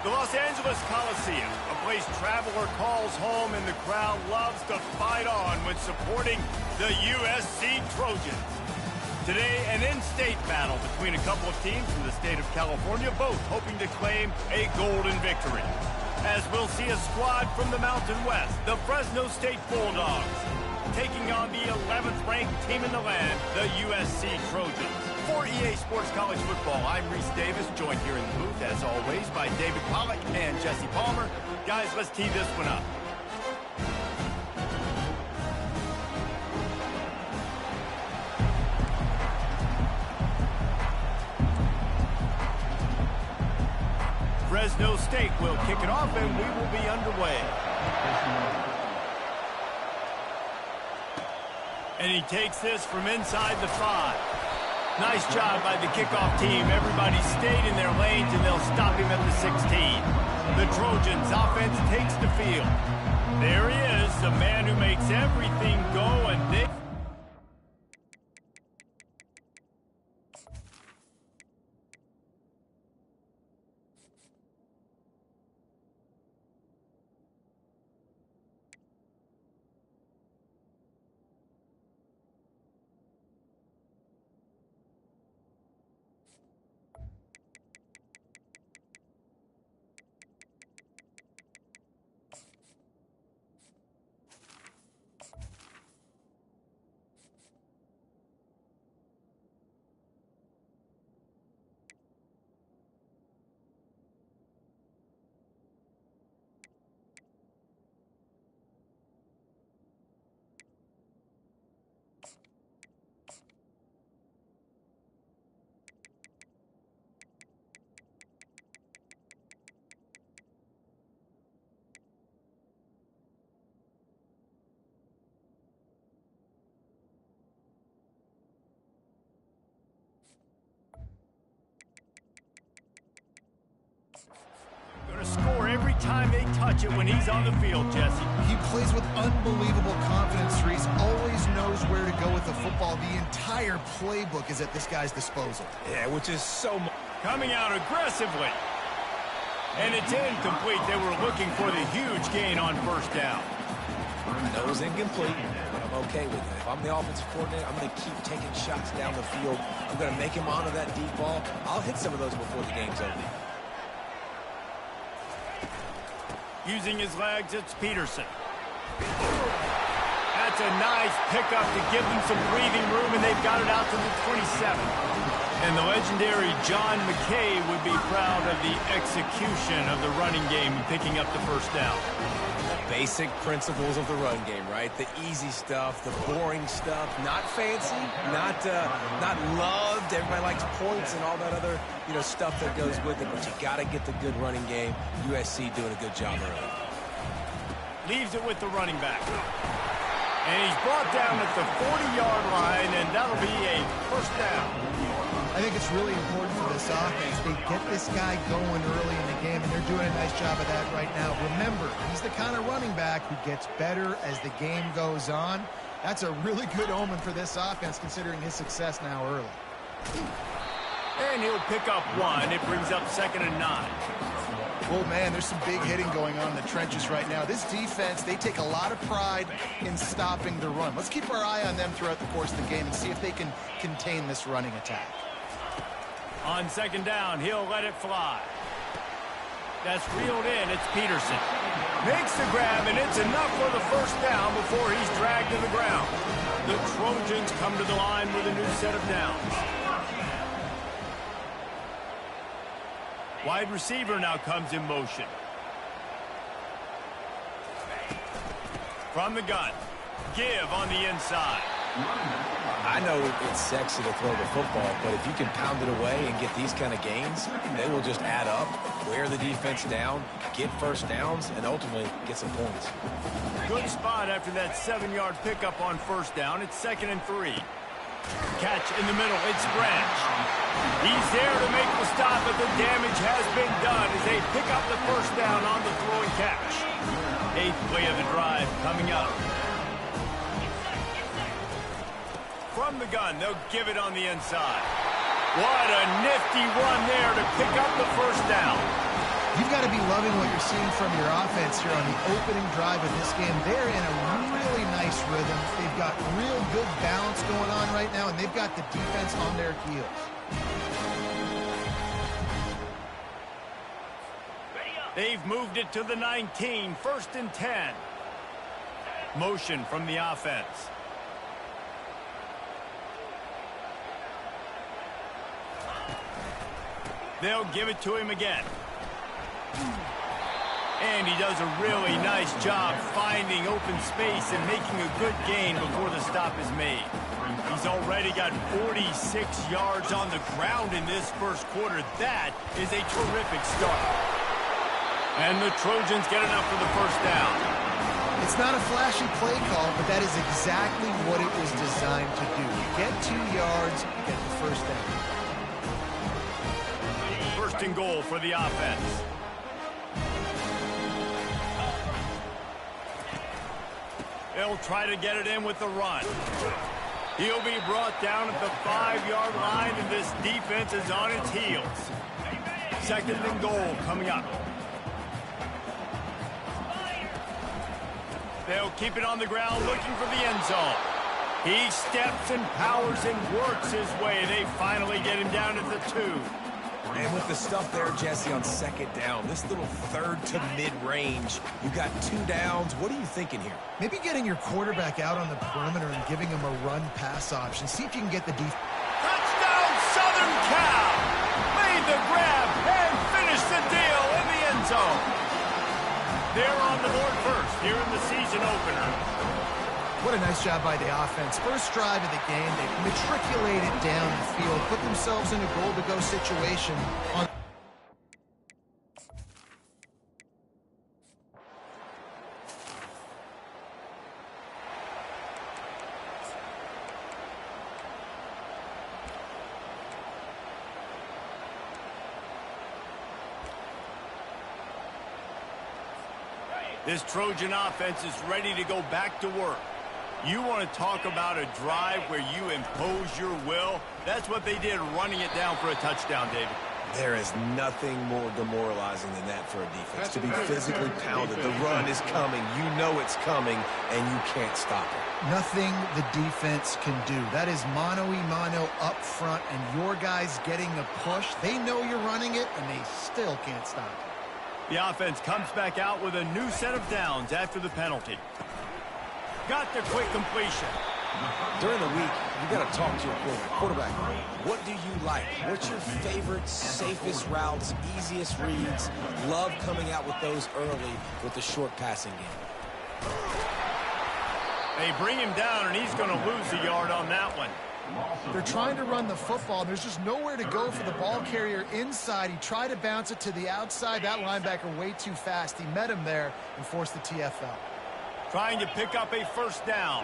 The Los Angeles Coliseum, a place traveler calls home and the crowd loves to fight on when supporting the USC Trojans. Today, an in-state battle between a couple of teams from the state of California, both hoping to claim a golden victory. As we'll see a squad from the Mountain West, the Fresno State Bulldogs, taking on the 11th ranked team in the land, the USC Trojans. For EA Sports College Football, I'm Reese Davis, joined here in the booth, as always, by David Pollack and Jesse Palmer. Guys, let's tee this one up. Fresno State will kick it off, and we will be underway. And he takes this from inside the 5. Nice job by the kickoff team. Everybody stayed in their lanes, and they'll stop him at the 16. The Trojans' offense takes the field. There he is, the man who makes everything go, and they... score every time they touch it when he's on the field, Jesse. He plays with unbelievable confidence, Reese. Always knows where to go with the football. The entire playbook is at this guy's disposal. Yeah, which is so much. Coming out aggressively. And it's incomplete. They were looking for the huge gain on first down. That was incomplete, but I'm okay with it. If I'm the offensive coordinator, I'm going to keep taking shots down the field. I'm going to make him onto that deep ball. I'll hit some of those before the game's over. Using his legs, it's Peterson. That's a nice pickup to give them some breathing room, and they've got it out to the 27. And the legendary John McKay would be proud of the execution of the running game and picking up the first down. Basic principles of the run game, right? The easy stuff, the boring stuff, not fancy, not loved. Everybody likes points and all that other, stuff that goes with it. But you got to get the good running game. USC doing a good job early. Leaves it with the running back. And he's brought down at the 40-yard line, and that'll be a first down. I think it's really important for this offense. They get this guy going early in the game, and they're doing a nice job of that right now. Remember, he's the kind of running back who gets better as the game goes on. That's a really good omen for this offense, considering his success now early. And he'll pick up 1. It brings up 2nd and 9. Well, man, there's some big hitting going on in the trenches right now. This defense, they take a lot of pride in stopping the run. Let's keep our eye on them throughout the course of the game and see if they can contain this running attack. On 2nd down, he'll let it fly. That's reeled in. It's Peterson. Makes the grab, and it's enough for the first down before he's dragged to the ground. The Trojans come to the line with a new set of downs. Wide receiver now comes in motion. From the gun. Give on the inside. I know it's sexy to throw the football, but if you can pound it away and get these kind of gains, they will just add up, wear the defense down, get first downs, and ultimately get some points. Good spot after that 7-yard pickup on first down. It's 2nd and 3. Catch in the middle. It's Branch. He's there to make the stop, but the damage has been done as they pick up the first down on the throw and catch. 8th play of the drive coming up. From the gun, they'll give it on the inside. What a nifty run there to pick up the first down. You've got to be loving what you're seeing from your offense here on the opening drive of this game. They're in a really nice rhythm. They've got real good balance going on right now, and they've got the defense on their heels. They've moved it to the 19, 1st and 10. Motion from the offense. They'll give it to him again. And he does a really nice job finding open space and making a good gain before the stop is made. He's already got 46 yards on the ground in this first quarter. That is a terrific start. And the Trojans get enough for the first down. It's not a flashy play call, but that is exactly what it was designed to do. Get 2 yards, get the first down. First and goal for the offense. They'll try to get it in with the run. He'll be brought down at the 5-yard line, and this defense is on its heels. 2nd and goal coming up. They'll keep it on the ground looking for the end zone. He steps and powers and works his way. They finally get him down at the 2. And with the stuff there, Jesse, on 2nd down, this little 3rd to mid-range, you got 2 downs. What are you thinking here? Maybe getting your quarterback out on the perimeter and giving him a run-pass option. See if you can get the defense. Touchdown, Southern Cal! Made the grab and finished the deal in the end zone. They're on the board first here in the season opener. What a nice job by the offense. First drive of the game, they matriculated down the field, put themselves in a goal-to-go situation. This Trojan offense is ready to go back to work. You want to talk about a drive where you impose your will? That's what they did, running it down for a touchdown, David. There is nothing more demoralizing than that for a defense, to be physically pounded. The run is coming. You know it's coming, and you can't stop it. Nothing the defense can do. That is mano-a-mano up front, and your guys getting a push. They know you're running it, and they still can't stop it. The offense comes back out with a new set of downs after the penalty. Got the quick completion. During the week, you got to talk to your quarterback. What do you like? What's your favorite, safest routes, easiest reads? Love coming out with those early with the short passing game. They bring him down, and he's going to lose a yard on that one. They're trying to run the football. There's just nowhere to go for the ball carrier inside. He tried to bounce it to the outside. That linebacker way too fast. He met him there and forced the TFL. Trying to pick up a first down.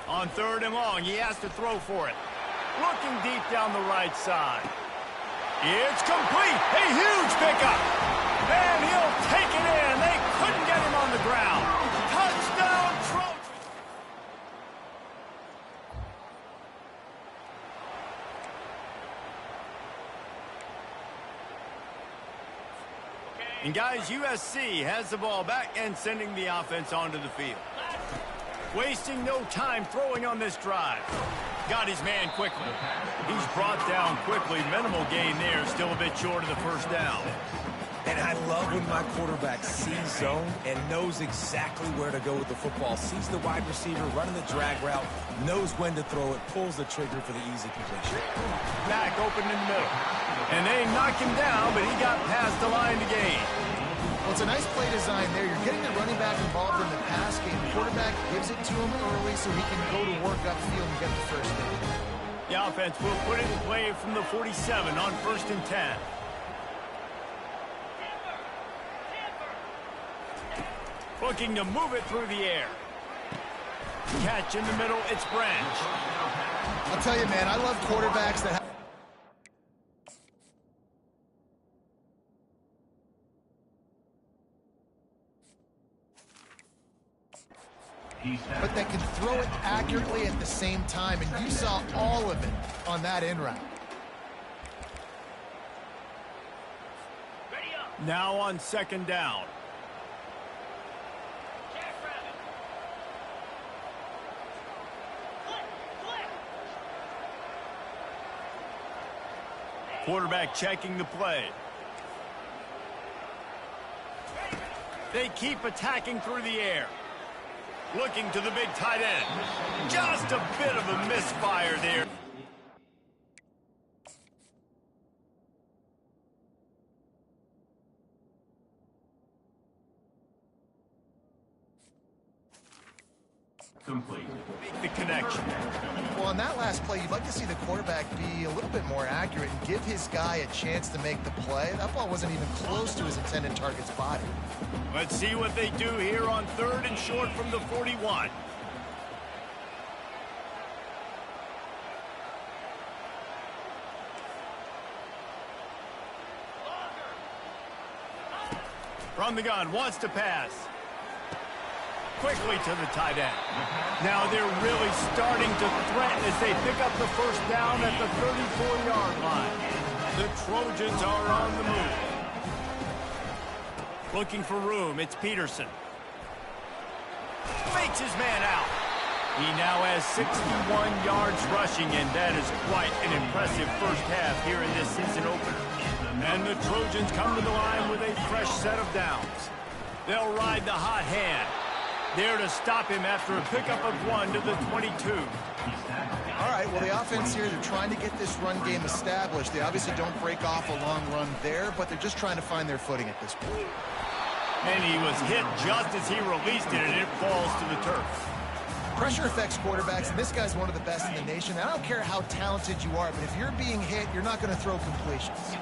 On 3rd and long, he has to throw for it. Looking deep down the right side. It's complete. A huge pickup. And he'll take it in. They couldn't get him on the ground. Touchdown, Trojans. And guys, USC has the ball back and sending the offense onto the field. Wasting no time throwing on this drive. Got his man quickly. He's brought down quickly. Minimal gain there. Still a bit short of the first down. And I love when my quarterback sees zone and knows exactly where to go with the football. Sees the wide receiver running the drag route, knows when to throw it, pulls the trigger for the easy completion. Back open in the middle. And they knocked him down, but he got past the line to gain. Well, it's a nice play design there. You're getting the running back involved in the pass game. The quarterback gives it to him early so he can go to work upfield and get the first down. The offense will put it in play from the 47 on 1st and 10. Looking to move it through the air. Catch in the middle, it's Branch. I'll tell you, man, I love quarterbacks that have... but that can throw it accurately at the same time, and you saw all of it on that in route. Now on second down. Quarterback checking the play. They keep attacking through the air. Looking to the big tight end. Just a bit of a misfire there. Complete. Make the connection. Well, on that last play, you'd like to see the quarterback be a little bit more accurate and give his guy a chance to make the play. That ball wasn't even close to his intended target's body. Let's see what they do here on 3rd and short from the 41. From the gun, wants to pass. Quickly to the tight end. Now they're really starting to threaten as they pick up the first down at the 34-yard line. The Trojans are on the move. Looking for room, it's Peterson. Fakes his man out. He now has 61 yards rushing, and that is quite an impressive first half here in this season opener. And the Trojans come to the line with a fresh set of downs. They'll ride the hot hand. There to stop him after a pickup of 1 to the 22. All right, well, the offense here, they're trying to get this run game established. They obviously don't break off a long run there, but they're just trying to find their footing at this point. And he was hit just as he released it, and it falls to the turf. Pressure affects quarterbacks, and this guy's one of the best in the nation. I don't care how talented you are, but if you're being hit, you're not going to throw completions.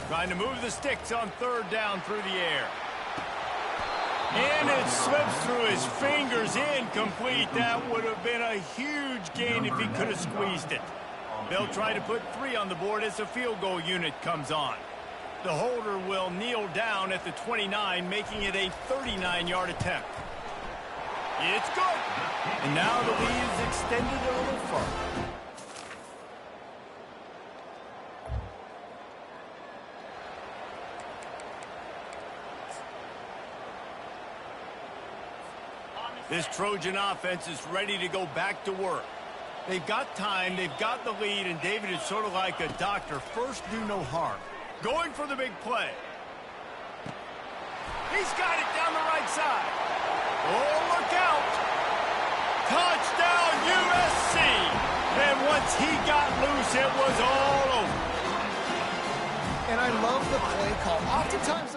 Trying to move the sticks on 3rd down through the air. And it slips through his fingers, incomplete. That would have been a huge gain if he could have squeezed it. They'll try to put 3 on the board as the field goal unit comes on. The holder will kneel down at the 29, making it a 39-yard attempt. It's good. And now the lead is extended a little further. This Trojan offense is ready to go back to work. They've got time, they've got the lead, and David is sort of like a doctor. First, do no harm. Going for the big play. He's got it down the right side. Oh, look out. Touchdown, USC. And once he got loose, it was all over. And I love the play call. Oftentimes,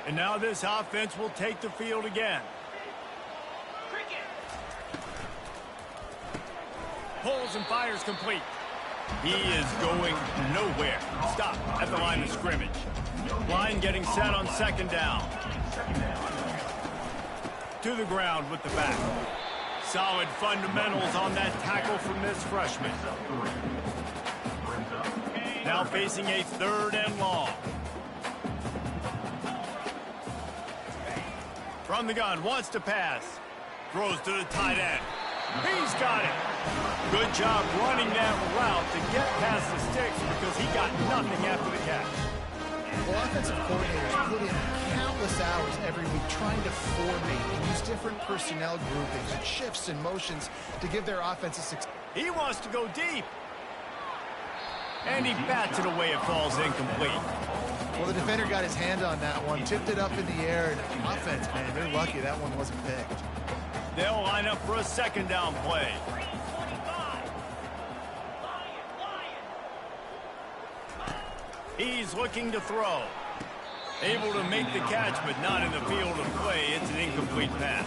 and now this offense will take the field again. Pulls and fires complete. He is going nowhere. Stop at the line of scrimmage. Line getting set on 2nd down. To the ground with the back. Solid fundamentals on that tackle from this freshman. Now facing a 3rd and long. From the gun, wants to pass. Throws to the tight end. He's got it. Good job running that route to get past the sticks because he got nothing after the catch. well, offensive coordinators put in countless hours every week trying to formate and use different personnel groupings and shifts and motions to give their offense a success. He wants to go deep. And he bats it away. It falls incomplete. Well, the defender got his hand on that one, tipped it up in the air, and offense, man, they're lucky that one wasn't picked. They'll line up for a 2nd down play. He's looking to throw. Able to make the catch, but not in the field of play. It's an incomplete pass.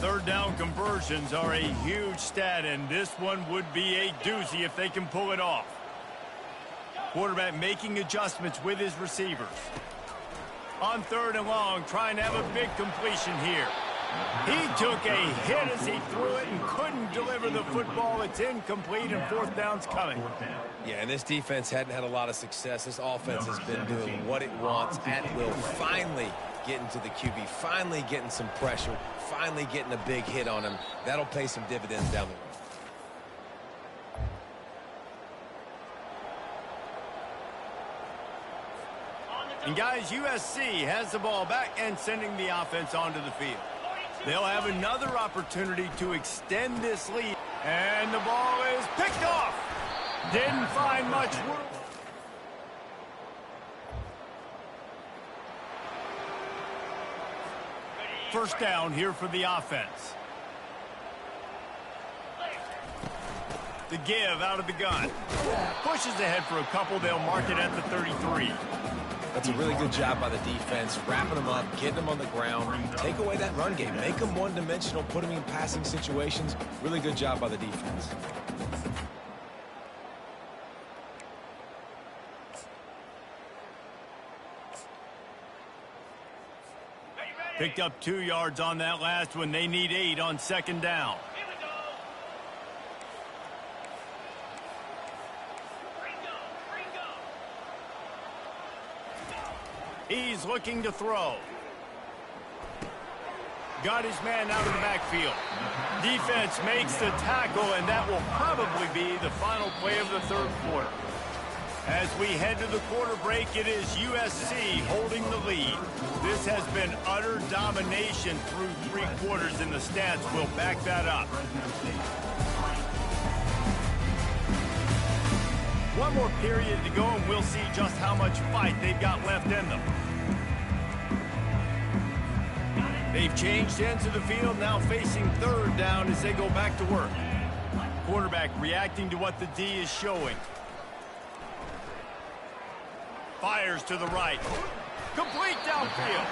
3rd down conversions are a huge stat, and this one would be a doozy if they can pull it off. Quarterback making adjustments with his receivers. On 3rd and long, trying to have a big completion here. He took a hit as he threw it and couldn't deliver the football. It's incomplete, and 4th down's coming. Yeah, and this defense hadn't had a lot of success. This offense has been doing what it wants at will. Finally getting to the QB, finally getting some pressure, finally getting a big hit on him. That'll pay some dividends down the road. And guys, USC has the ball back and sending the offense onto the field. They'll have another opportunity to extend this lead. And the ball is picked off. Didn't find much room. First down here for the offense. The give out of the gun. Pushes ahead for a couple. They'll mark it at the 33. That's a really good job by the defense, wrapping them up, getting them on the ground. Take away that run game. Make them one-dimensional, put them in passing situations. Really good job by the defense. Picked up 2 yards on that last one. They need 8 on second down. He's looking to throw. Got his man out of the backfield. Defense makes the tackle, and that will probably be the final play of the third quarter. As we head to the quarter break, it is USC holding the lead. This has been utter domination through 3 quarters, and the stats will back that up. One more period to go, and we'll see just how much fight they've got left in them. They've changed ends of the field, now facing third down as they go back to work. Quarterback reacting to what the D is showing. Fires to the right. Complete downfield.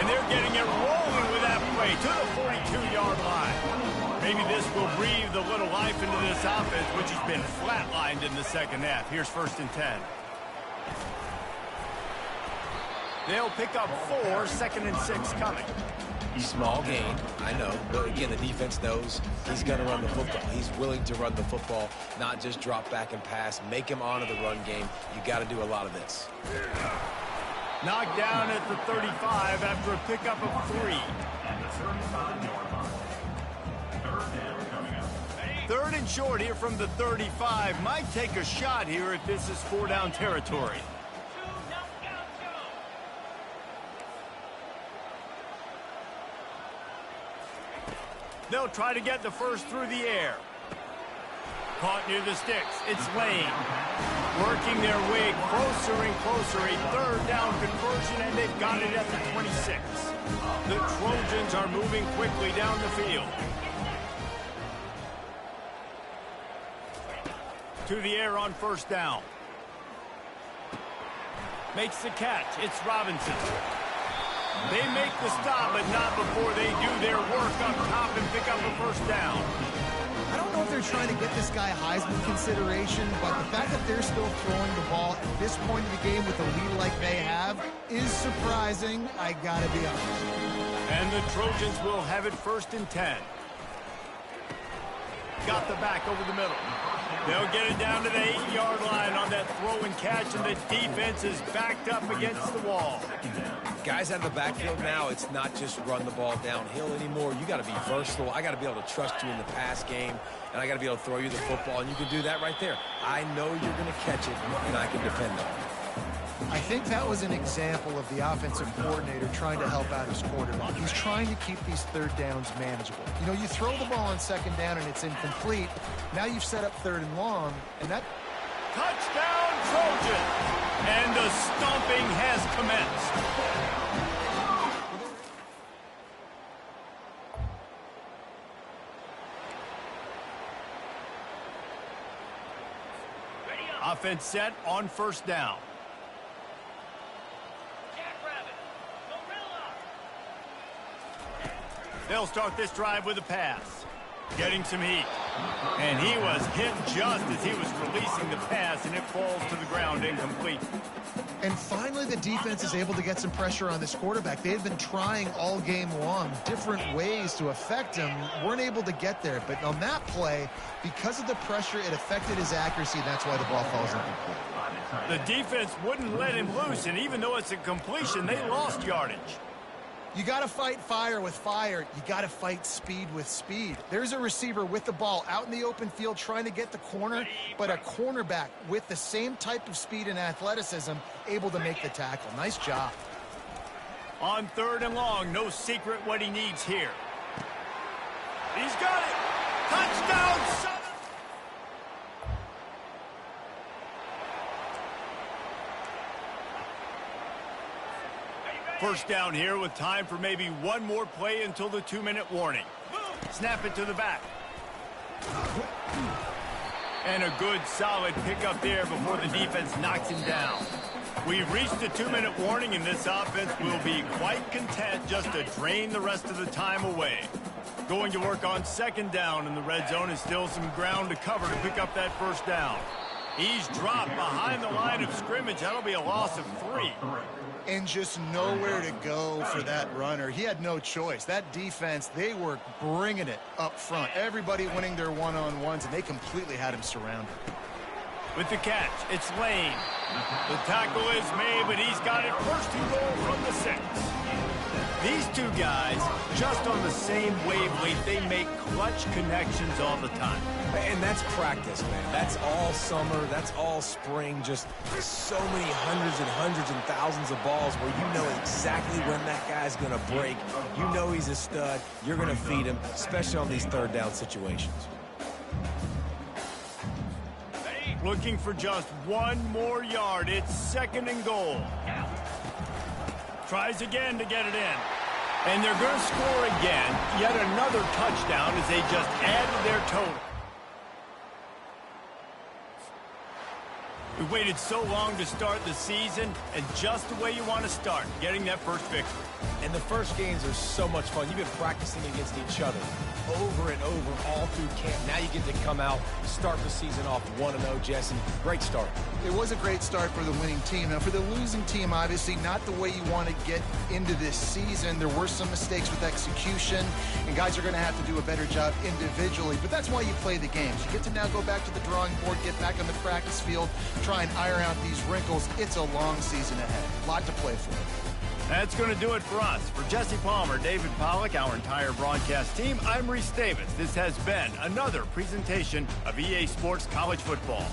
And they're getting it rolling with that play to the 42-yard line. Maybe this will breathe a little life into this offense, which has been flatlined in the second half. Here's 1st and 10. They'll pick up 4, 2nd and 6 coming. Small gain, I know. But again, the defense knows he's going to run the football. He's willing to run the football, not just drop back and pass. Make him honor the run game. You got to do a lot of this. Knocked down at the 35 after a pickup of 3. 3rd and short here from the 35. Might take a shot here if this is 4-down territory. They'll try to get the first through the air. Caught near the sticks. It's Lane. Working their way closer and closer. A 3rd down conversion, and they've got it at the 26. The Trojans are moving quickly down the field. To the air on 1st down. Makes the catch. It's Robinson. They make the stop, but not before they do their work up top and pick up a 1st down. I don't know if they're trying to get this guy Heisman consideration, but the fact that they're still throwing the ball at this point in the game with a lead like they have is surprising, I gotta be honest. And the Trojans will have it 1st and 10. Got the back over the middle. They'll get it down to the 8-yard line on that throw and catch, and the defense is backed up against the wall. Guys out of the backfield now, it's not just run the ball downhill anymore. You got to be versatile. I got to be able to trust you in the pass game, and I got to be able to throw you the football, and you can do that right there. I know you're going to catch it, and I can defend it. I think that was an example of the offensive coordinator trying to help out his quarterback. He's trying to keep these 3rd downs manageable. You know, you throw the ball on 2nd down and it's incomplete. Now you've set up 3rd and long, and that... Touchdown, Trojans! And the stomping has commenced. Offense set on 1st down. They'll start this drive with a pass. Getting some heat. And he was hit just as he was releasing the pass, and it falls to the ground incomplete. And finally, the defense is able to get some pressure on this quarterback. They had been trying all game long different ways to affect him, weren't able to get there. But on that play, because of the pressure, it affected his accuracy, and that's why the ball falls incomplete. The defense wouldn't let him loose, and even though it's a completion, they lost yardage. You got to fight fire with fire. You got to fight speed with speed. There's a receiver with the ball out in the open field trying to get the corner, but a cornerback with the same type of speed and athleticism able to make the tackle. Nice job. On 3rd and long, no secret what he needs here. He's got it. Touchdown, Southern. First down here with time for maybe one more play until the 2-minute warning. Snap it to the back. And a good solid pickup there before the defense knocks him down. We've reached the 2-minute warning, and this offense will be quite content just to drain the rest of the time away. Going to work on 2nd down, and the red zone is still some ground to cover to pick up that 1st down. He's dropped behind the line of scrimmage. That'll be a loss of 3. And just nowhere to go for that runner. He had no choice. That defense, they were bringing it up front. Everybody winning their one-on-ones, and they completely had him surrounded. With the catch, it's Lane. The tackle is made, but he's got it 1st and goal from the 6. These two guys, just on the same wavelength, they make clutch connections all the time. And that's practice, man. That's all summer. That's all spring. Just so many hundreds and thousands of balls where you know exactly when that guy's going to break. You know he's a stud. You're going to feed him, especially on these 3rd down situations. Looking for just one more yard. It's 2nd and goal. Tries again to get it in. And they're going to score again. Yet another touchdown as they just added their total. We waited so long to start the season, and just the way you want to start, getting that first victory. And the first games are so much fun. You've been practicing against each other over and over all through camp. Now you get to come out, start the season off 1-0, Jesse. Great start. It was a great start for the winning team. Now, for the losing team, obviously not the way you want to get into this season. There were some mistakes with execution, and guys are going to have to do a better job individually. But that's why you play the games. You get to now go back to the drawing board, get back on the practice field, try and iron out these wrinkles. It's a long season ahead. A lot to play for. That's going to do it for us. For Jesse Palmer, David Pollack, our entire broadcast team, I'm Reese Davis. This has been another presentation of EA Sports College Football.